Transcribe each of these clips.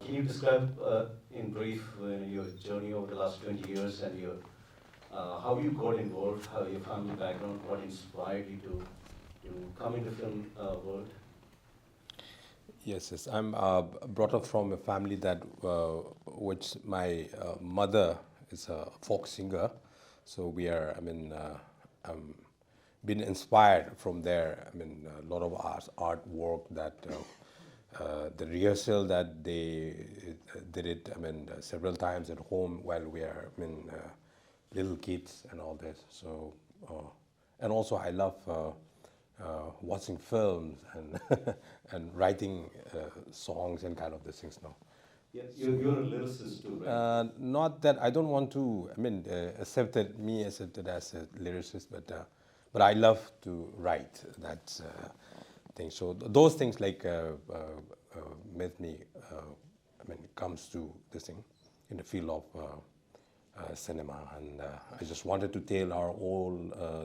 Can you describe in brief your journey over the last 20 years and your how you got involved, how your family background, what inspired you to come into film world? Yes, yes. I'm brought up from a family that, which my mother is a folk singer, so we are. Been inspired from there. I mean, a lot of artwork that the rehearsal that they did it. I mean, several times at home while we are. Little kids and all this. So, and also I love watching films and and writing songs and kind of these things now. Yeah, you're a lyricist too, right? Not that I don't want to. Accepted as a lyricist, but I love to write. That's thing. So those things like made me. Comes to this thing in the field of cinema, and I just wanted to tell our all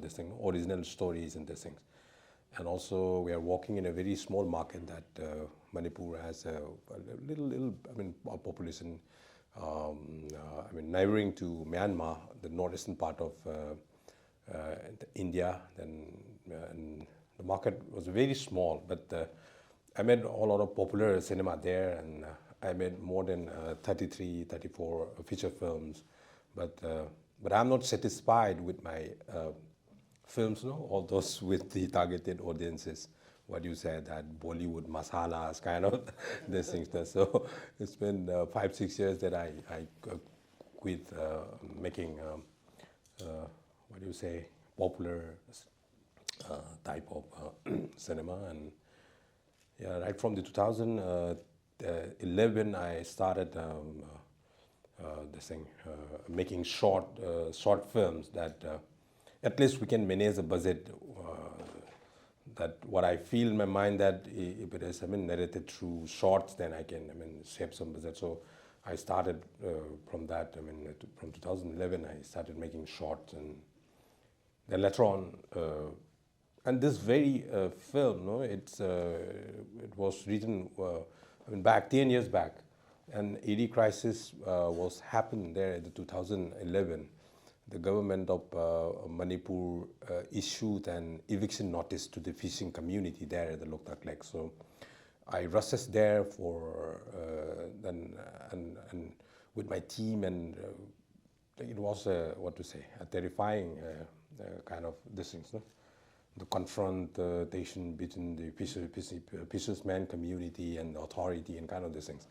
this thing, original stories and these things. And also, we are working in a very small market that Manipur has a little a population. Neighboring to Myanmar, the northeastern part of India. Then and the market was very small, but I made a lot of popular cinema there, and I made more than 33, 34 feature films. But I'm not satisfied with my films, no, all those with the targeted audiences. What you said, that Bollywood masalas kind of these things. So it's been 5, 6 years that I quit making what do you say, popular type of cinema. And yeah, right from the 2011 I started this thing, making short films that at least we can manage the budget. That what I feel in my mind that if it is narrated through shorts, then I can save some budget. So I started from that. From 2011 I started making shorts, and then later on. And this very film, no, it was written back 10 years back, and AD crisis was happened there in the 2011. The government of Manipur issued an eviction notice to the fishing community there at the Loktak Lake. So I rushed there for and with my team, and it was what to say, a terrifying kind of this things, no? The confrontation between the fisherman community and the authority and kind of these things.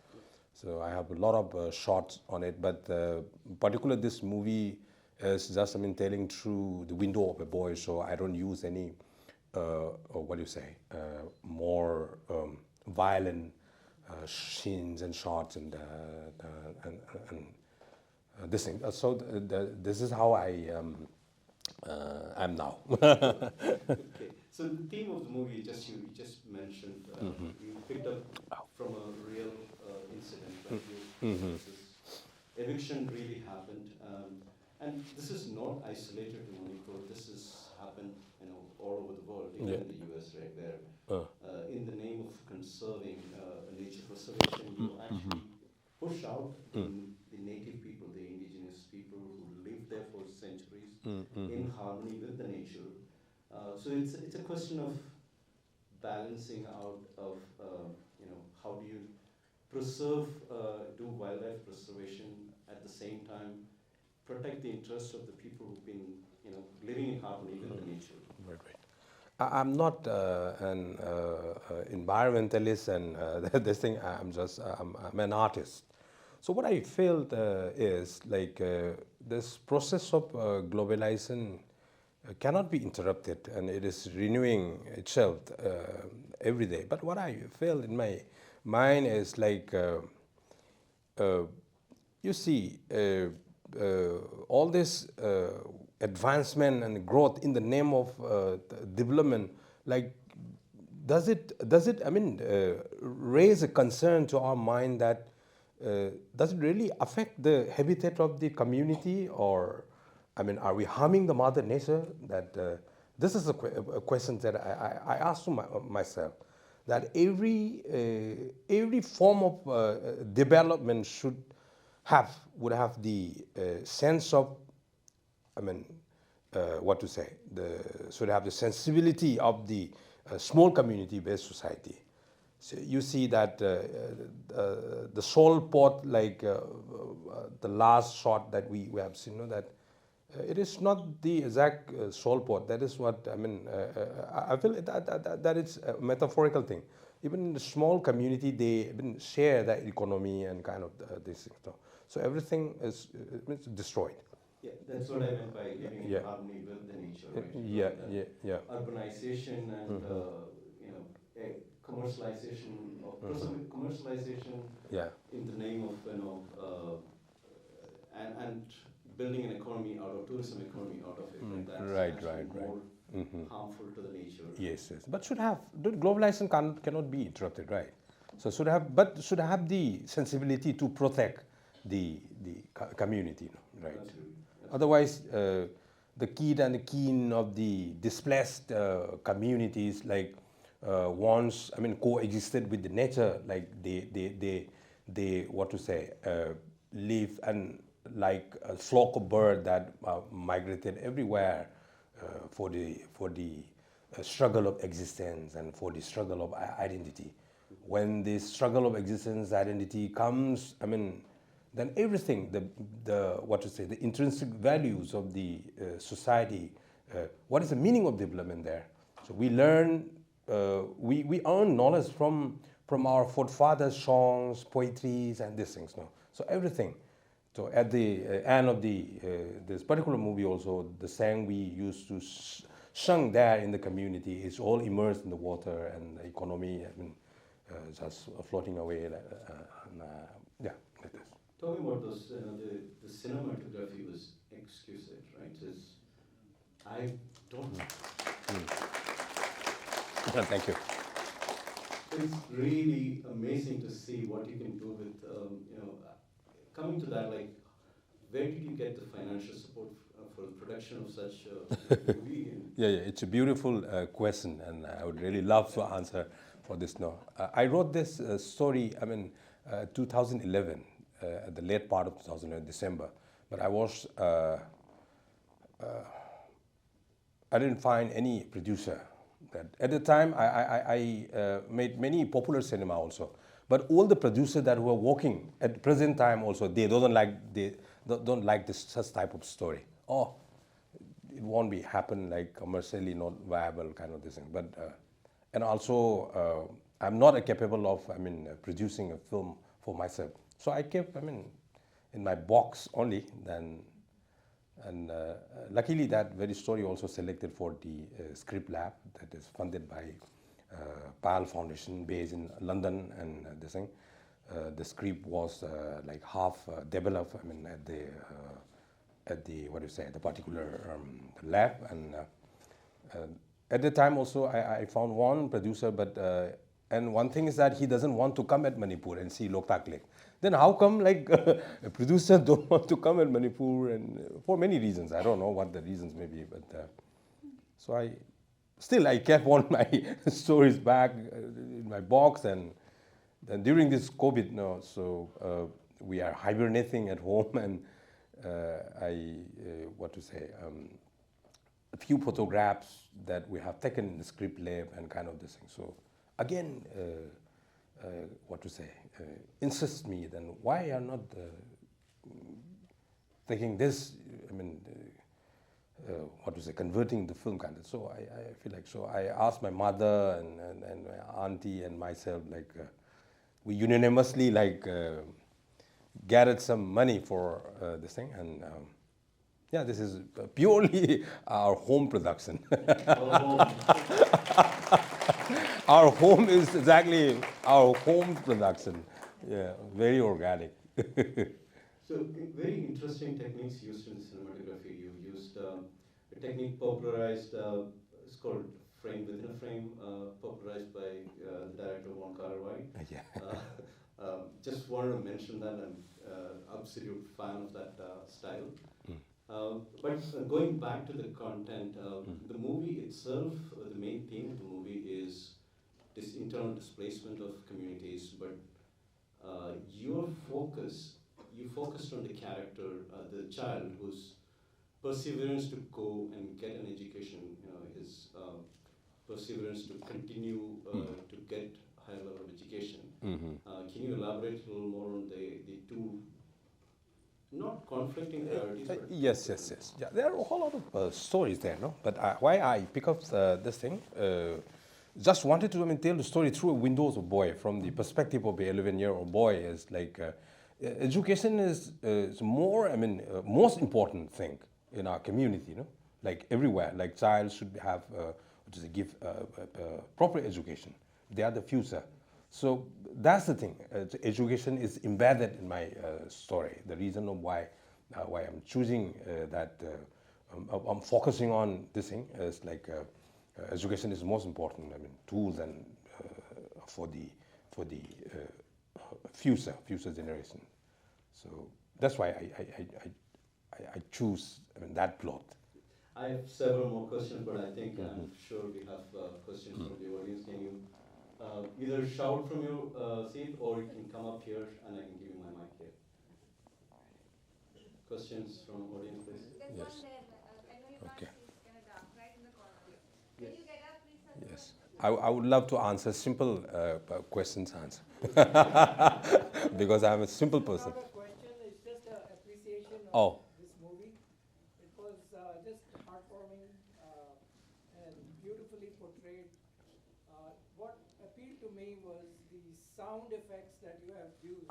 So I have a lot of shots on it, but particularly this movie is just telling through the window of a boy. So I don't use any what do you say, more violent scenes and shots and this thing. So this is how I am now. Okay. So the theme of the movie you just mentioned, you picked up from a real incident, right? This eviction really happened, and this is not isolated to Manipur. This has happened, all over the world, even in the US, right? Where in the name of conserving nature preservation, you actually push out the native people, the indigenous people who lived there for centuries in harmony with the nature. So it's a question of balancing out of how do you preserve, do wildlife preservation at the same time protect the interests of the people who've been living in harmony with the nature. Right, right. I'm not an environmentalist and this thing. I'm an artist. So what I felt is like this process of globalization cannot be interrupted, and it is renewing itself every day. But what I feel in my mind is like you see all this advancement and growth in the name of development, like does it raise a concern to our mind that does it really affect the habitat of the community, or are we harming the mother nature? That this is a question that I ask to myself, that every form of development would have the sense of, I mean, what to say, should have the sensibility of the small community-based society. So you see that the soul pot, like the last shot that we have seen, that it is not the exact soul pot. That is what I mean. I feel that it's a metaphorical thing. Even in the small community, they share that economy and kind of this. So everything is destroyed. Yeah, that's what I meant by living in harmony with the nature, right? Yeah. Urbanization and commercialization of commercialization in the name of and building an economy out of tourism economy out of it. And that's Right. more harmful to the nature. Yes. But globalization cannot be interrupted, right? So should have the sensibility to protect the community, right? Absolutely. Otherwise, the kid and the keen of the displaced communities, like once coexisted with the nature, like they what to say, live and like a flock of bird that migrated everywhere for the struggle of existence and for the struggle of identity. When the struggle of existence identity comes, then everything, the intrinsic values of the society, what is the meaning of development there? So we learn, we earn knowledge from our forefathers' songs, poetries, and these things. No? So everything. So at the end of this particular movie also, the song we used to sing there in the community is all immersed in the water and the economy, just floating away. Yeah, like this. Talking about those, the cinematography was exquisite, right? I don't. Thank you. It's really amazing to see what you can do with, coming to that, like, where did you get the financial support for the production of such a movie? Yeah, it's a beautiful question, and I would really love to answer for this now. I wrote this story, 2011, at the late part of 2011, December, but I didn't find any producer. At the time, I made many popular cinema also, but all the producers that were working at the present time also, they don't like this such type of story. Oh, it won't be happen, like commercially not viable kind of this thing. But and also I'm not capable of producing a film for myself. So I kept in my box only then. And luckily that very story also selected for the script lab that is funded by PAL Foundation based in London, and this thing. The script was like half developed at the what do you say, the particular lab, and at the time also I found one producer, but and one thing is that he doesn't want to come at Manipur and see Loktak Lake. Then how come like a producer don't want to come at Manipur, and for many reasons, I don't know what the reasons may be, but so I kept all my stories back in my box, and then during this COVID, so we are hibernating at home, and a few photographs that we have taken in the script lab and kind of this thing. So again, insist me, then why are not taking this, converting the film kind of. So I feel like, so I asked my mother and my auntie and myself, like we unanimously gathered some money for this thing, and yeah, this is purely our home production. Our home is exactly our home production. Yeah, very organic. So very interesting techniques used in cinematography. You used a technique popularized, it's called frame within a frame, popularized by the director Von Kar-wai. Yeah. Just wanted to mention that I'm absolute fan of that style. But going back to the content, the movie itself, the main theme of the movie is this internal displacement of communities, but your focus, you focused on the character, the child whose perseverance to go and get an education, his perseverance to continue to get higher level of education. Can you elaborate a little more on the two, not conflicting priorities? Yes. Yeah, there are a whole lot of stories there, no? But why I pick up this thing, just wanted to tell the story through a windows of boy, from the perspective of a 11-year-old boy. Is like education is more, most important thing in our community, like everywhere. Like child should have, give proper education. They are the future. So that's the thing. Education is embedded in my story. The reason of why I'm choosing that, I'm focusing on this thing is like education is most important. Tools and for the future generation. So that's why I choose that plot. I have several more questions, but I think I'm sure we have questions from the audience. Can you either shout from your seat, or you can come up here and I can give you my mic here. Questions from audience, please? There's Yes. one there. I know you can't Okay. see, it's kind of dark, right in the corner. Yes. Can you get up, please? Sir? Yes. I would love to answer simple questions answer because I'm a simple person. It's not a question, it's just an appreciation of Oh. this movie. It was just heartwarming and beautifully portrayed. What appealed to me was the sound effects that you have used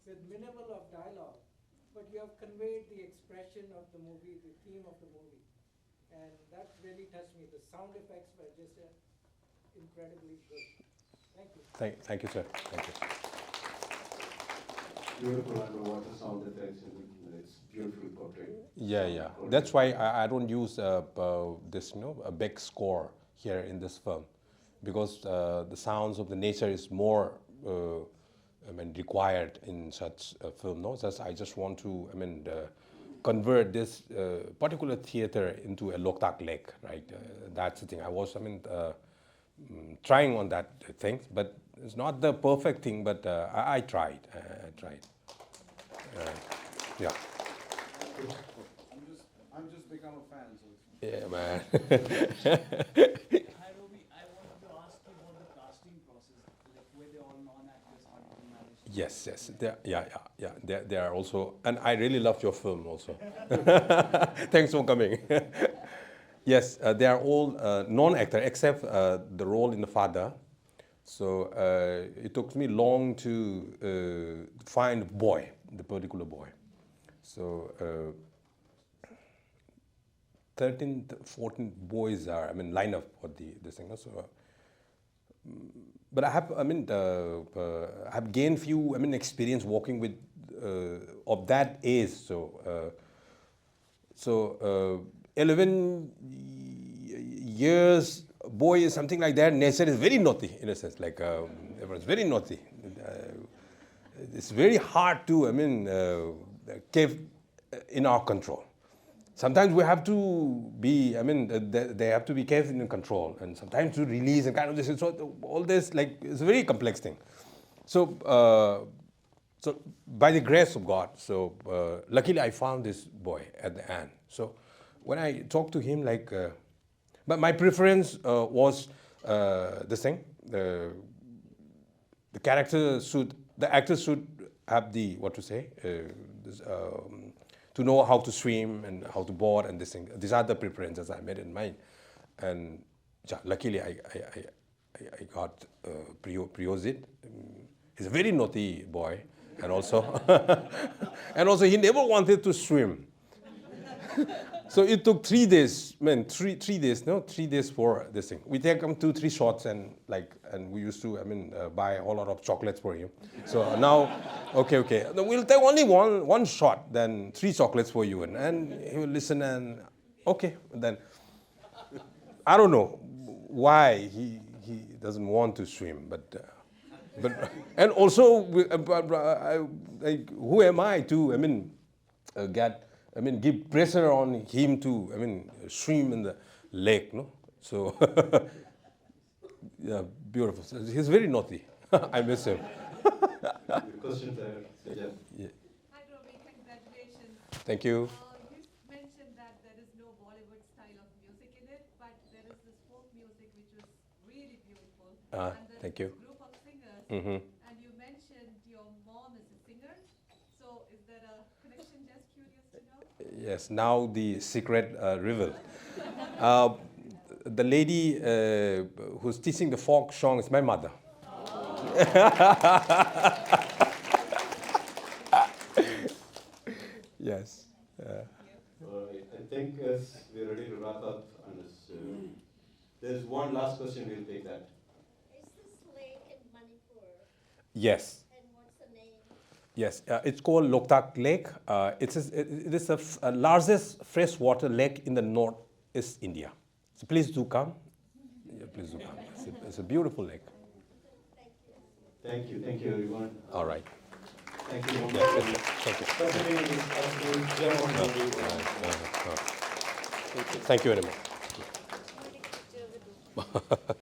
with minimal of dialogue, but you have conveyed the expression of the movie, the theme of the movie. And that really touched me. The sound effects were just incredibly good. Thank you. Thank you, sir. Thank you. Beautiful underwater sound effects, and it's beautifully portrayed. Yeah. That's why I don't use this, a big score here in this film, because the sounds of the nature is more, required in such a film. No, I just want to, convert this particular theater into a Loktak Lake, right? That's the thing. I was, trying on that thing, but it's not the perfect thing. But I tried. Yeah. I'm just become a fan, so it's Yeah, man. Hi, Robbie. I wanted to ask you about the casting process. Like, were they all non-actors? How did you manage? Yes. They are also, and I really love your film also. Thanks for coming. Yes, they are all non-actor except the role in the father. So it took me long to find the particular boy. So 13, 14 boys are, line up for the singer. So, but I have, I have gained few, experience working with of that age. So 11 years boy is something like that. Nature is very naughty in a sense. Like everyone's very naughty. It's very hard to, keep in our control. Sometimes we have to be, they have to be kept in control, and sometimes to release and kind of this. So all this, like, it's a very complex thing. So, so by the grace of God, luckily I found this boy at the end. So when I talked to him, like, but my preference was this thing. The actor should have the, to know how to swim and how to board and this thing. These are the preferences I made in mind. And yeah, luckily I got Priyozit. He's a very naughty boy, and also and also he never wanted to swim. So it took 3 days, 3 days for this thing. We take him 2-3 shots, and we used to, buy a whole lot of chocolates for him. So now, okay, we'll take only one shot, then 3 chocolates for you, and he will listen, and okay, then I don't know why he doesn't want to swim, but and also, who am I to, give pressure on him to, swim in the lake, no? So, Yeah, beautiful. So he's very naughty. I miss him. Your questions are, yeah. Yeah. Hi, Romy, congratulations. Thank you. You mentioned that there is no Bollywood style of music in it, but there is this folk music which was really beautiful. And there's Thank you. this group of singers, Mhm. and you mentioned your mom is a singer. So is there a connection? Just curious to know. Yes, now the secret reveal. Uh, the lady who's teaching the folk song is my mother. Yes. All right, I think as we're ready to wrap up, and there's one last question, we'll take that. Is this lake in Manipur? Yes. And what's the name? Yes, it's called Loktak Lake. It is the largest freshwater lake in the northeast India. So please do come. Yeah, please do come. It's a beautiful lake. Thank you everyone. All right. Thank you. Yes, thank you. Considering this absolute gem of movie. Thank you very much. Take a picture of the book.